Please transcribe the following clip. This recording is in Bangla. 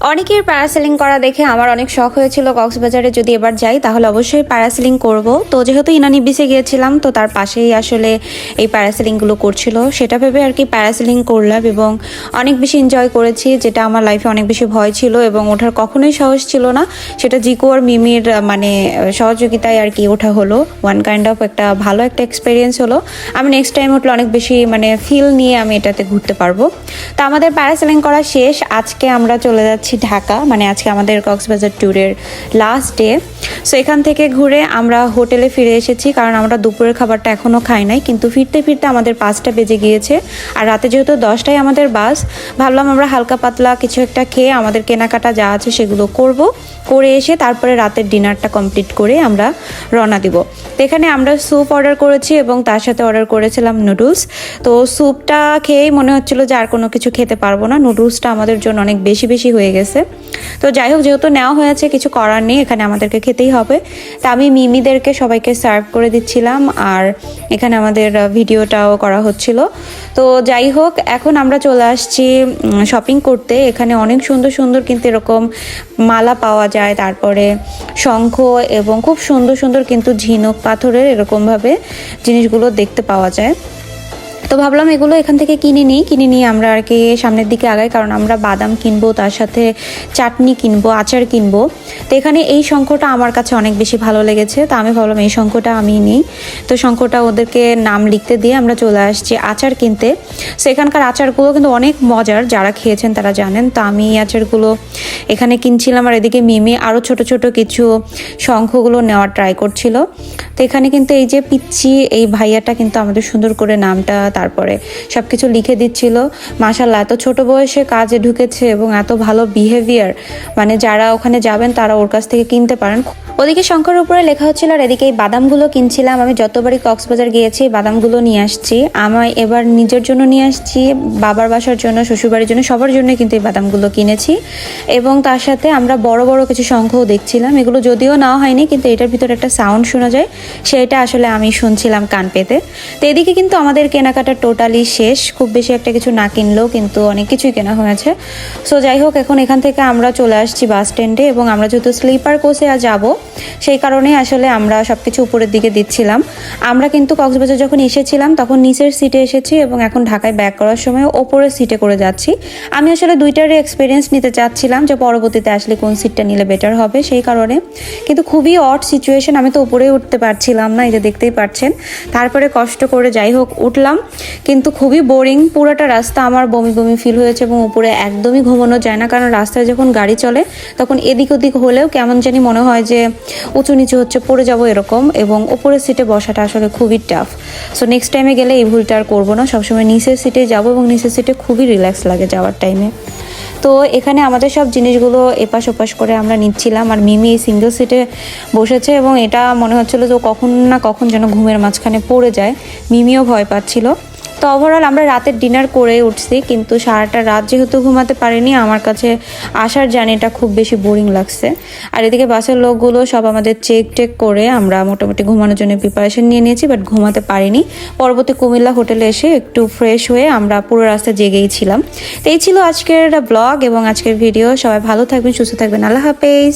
অনেকের প্যারাসেলিং করা দেখে আমার অনেক শখ হয়েছিল কক্সবাজারে যদি এবার যাই তাহলে অবশ্যই প্যারাসেলিং করব। তো যেহেতু ইনানি বিচে গিয়েছিলাম তো তার পাশেই আসলে এই প্যারাসেলিংগুলো করছিল, সেটা ভেবে আর কি প্যারাসেলিং করলাম এবং অনেক বেশি এনজয় করেছি, যেটা আমার লাইফে অনেক বেশি ভয় ছিল এবং ওঠার কখনোই সাহস ছিল না। সেটা জিকো আর মিমির সহযোগিতায় আর কি ওঠা হলো। ওয়ান কাইন্ড অফ একটা ভালো একটা এক্সপিরিয়েন্স হলো। আমি নেক্সট টাইম উঠলে অনেক বেশি ফিল নিয়ে আমি এটাতে ঘুরতে পারবো। তো আমাদের প্যারাসেলিং করা শেষ, আজকে আমরা চলে যাচ্ছি ঢাকা। আজকে আমাদের কক্সবাজার ট্যুরের লাস্ট ডে। সো এখান থেকে ঘুরে আমরা হোটেলে ফিরে এসেছি, কারণ আমরা দুপুরের খাবারটা এখনও খাই নাই, কিন্তু ফিরতে ফিরতে আমাদের 5টা বেজে গিয়েছে। আর রাতে যেহেতু 10টায় আমাদের বাস, ভাবলাম আমরা হালকা পাতলা কিছু একটা খেয়ে আমাদের কেনাকাটা যা আছে সেগুলো করে এসে তারপরে রাতের ডিনারটা কমপ্লিট করে আমরা রওনা দিব। তো এখানে আমরা স্যুপ অর্ডার করেছি এবং তার সাথে অর্ডার করেছিলাম নুডলস। তো স্যুপটা খেয়েই মনে হচ্ছিল যে আর কোনো কিছু খেতে পারবো না, নুডলসটা আমাদের জন্য অনেক বেশি হয়ে গেছে। তো যাই হোক, যেহেতু নেওয়া হয়েছে কিছু করার নেই, এখানে আমাদেরকে খেতেই হবে। তা আমি মিমিদেরকে সবাইকে সার্ভ করে দিচ্ছিলাম আর এখানে আমাদের ভিডিওটাও করা হচ্ছিল। তো যাই হোক, এখন আমরা চলে আসছি শপিং করতে। এখানে অনেক সুন্দর সুন্দর কিন্তু এরকম মালা পাওয়া যায়, তারপরে শঙ্খ এবং খুব সুন্দর সুন্দর কিন্তু ঝিনুক পাথরের এরকমভাবে জিনিসগুলো দেখতে পাওয়া যায়। তো ভাবলাম এগুলো এখান থেকে কিনে নিই আমরা আর কি সামনের দিকে আগাই, কারণ আমরা বাদাম কিনবো, তার সাথে চাটনি কিনবো, আচার কিনবো। তো এখানে এই শঙ্খটা আমার কাছে অনেক বেশি ভালো লেগেছে, তো আমি ভাবলাম এই শঙ্খটা আমি নিই। তো শঙ্খটা ওদেরকে নাম লিখতে দিয়ে আমরা চলে আসছি আচার কিনতে। সো এখানকার আচারগুলো কিন্তু অনেক মজার, যারা খেয়েছেন তারা জানেন। তো আমি এই আচারগুলো এখানে কিনছিলাম আর এদিকে মিমি আরও ছোট ছোট কিছু শঙ্খগুলো নেওয়ার ট্রাই করছিল। তো এখানে কিন্তু এই যে পিচ্ছি এই ভাইয়াটা কিন্তু আমাদের সুন্দর করে নামটা তারপরে সব কিছু লিখে দিচ্ছিল। মাশাআল্লাহ, এত ছোট বয়সে কাজে ঢুকেছে এবং এত ভালো বিহেভিয়ার, যারা ওখানে যাবেন তারা ওর কাছ থেকে কিনতে পারেন। ওদিকে শঙ্কর উপরে লেখা হচ্ছিল আর এদিকে এই বাদামগুলো কিনছিলাম। আমি যতবারই কক্সবাজার গিয়েছি বাদামগুলো নিয়ে আসছি, আমার এবার নিজের জন্য নিয়ে আসছি, বাবার বাসার জন্য, শ্বশুরবাড়ির জন্য, সবার জন্য কিন্তু এই বাদামগুলো কিনেছি। এবং তার সাথে আমরা বড় বড় কিছু শঙ্খও দেখছিলাম। এগুলো যদিও নেওয়া হয়নি, কিন্তু এটার ভিতরে একটা সাউন্ড শোনা যায়, সেটা আসলে আমি শুনছিলাম কান পেতে। তো এদিকে কিন্তু আমাদের কেনাকাটা টোটালি শেষ, খুব বেশি একটা কিছু না কিনলেও কিন্তু অনেক কিছুই কেনা হয়েছে। সো যাই হোক, এখন এখান থেকে আমরা চলে আসছি বাস স্ট্যান্ডে এবং আমরা যেহেতু স্লিপার কোচে যাব সেই কারণে আসলে আমরা সব কিছু উপরের দিকে দিচ্ছিলাম। আমরা কিন্তু কক্সবাজার যখন এসেছিলাম তখন নিচের সিটে এসেছি এবং এখন ঢাকায় ব্যাক করার সময় ওপরের সিটে করে যাচ্ছি। আমি আসলে দুইটারই এক্সপিরিয়েন্স নিতে চাচ্ছিলাম যে পরবর্তীতে আসলে কোন সিটটা নিলে বেটার হবে সেই কারণে। কিন্তু খুবই অড সিচুয়েশন, আমি তো উপরেই উঠতে পারছিলাম না, এই যে দেখতেই পাচ্ছেন। তারপরে কষ্ট করে যাই হোক উঠলাম, কিন্তু খুবই বোরিং পুরোটা রাস্তা। আমার বমি বমি ফিল হয়েছে এবং উপরে একদমই ঘুমানো যায় না, কারণ রাস্তায় যখন গাড়ি চলে তখন এদিক ওদিক হলেও কেমন জানি মনে হয় যে উঁচু নিচু হচ্ছে, পড়ে যাব এরকম। এবং উপরের সিটে বসাটা আসলে খুবই টাফ। সো নেক্সট টাইমে গেলে এই ভুলটা আর করবো না, সবসময় নিচের সিটে যাব এবং নিচের সিটে খুবই রিল্যাক্স লাগে যাওয়ার টাইমে। তো এখানে আমাদের সব জিনিসগুলো এপাশ ওপাশ করে আমরা নিচ্ছিলাম আর মিমি এই সিঙ্গেল সিটে বসেছে এবং এটা মনে হচ্ছিলো যে কখন না কখন যেন ঘুমের মাঝখানে পড়ে যায়। মিমিও ভয় পাচ্ছিল। তো ওভারঅল আমরা রাতের ডিনার করে উঠছি, কিন্তু সারাটা রাত যেহেতু ঘুমাতে পারিনি, আমার কাছে আসার জার্নিটা খুব বেশি বোরিং লাগছে। আর এদিকে বাসের লোকগুলো সব আমাদের চেক করে আমরা মোটামুটি ঘুমানোর জন্য প্রিপারেশন নিয়ে নিয়েছি, বাট ঘুমাতে পারিনি। পরবর্তী কুমিল্লা হোটেলে এসে একটু ফ্রেশ হয়ে আমরা পুরো রাস্তা জেগেই ছিলাম। তো এই ছিল আজকের ব্লগ এবং আজকের ভিডিও। সবাই ভালো থাকবেন, সুস্থ থাকবেন, আল্লাহ হাফেজ।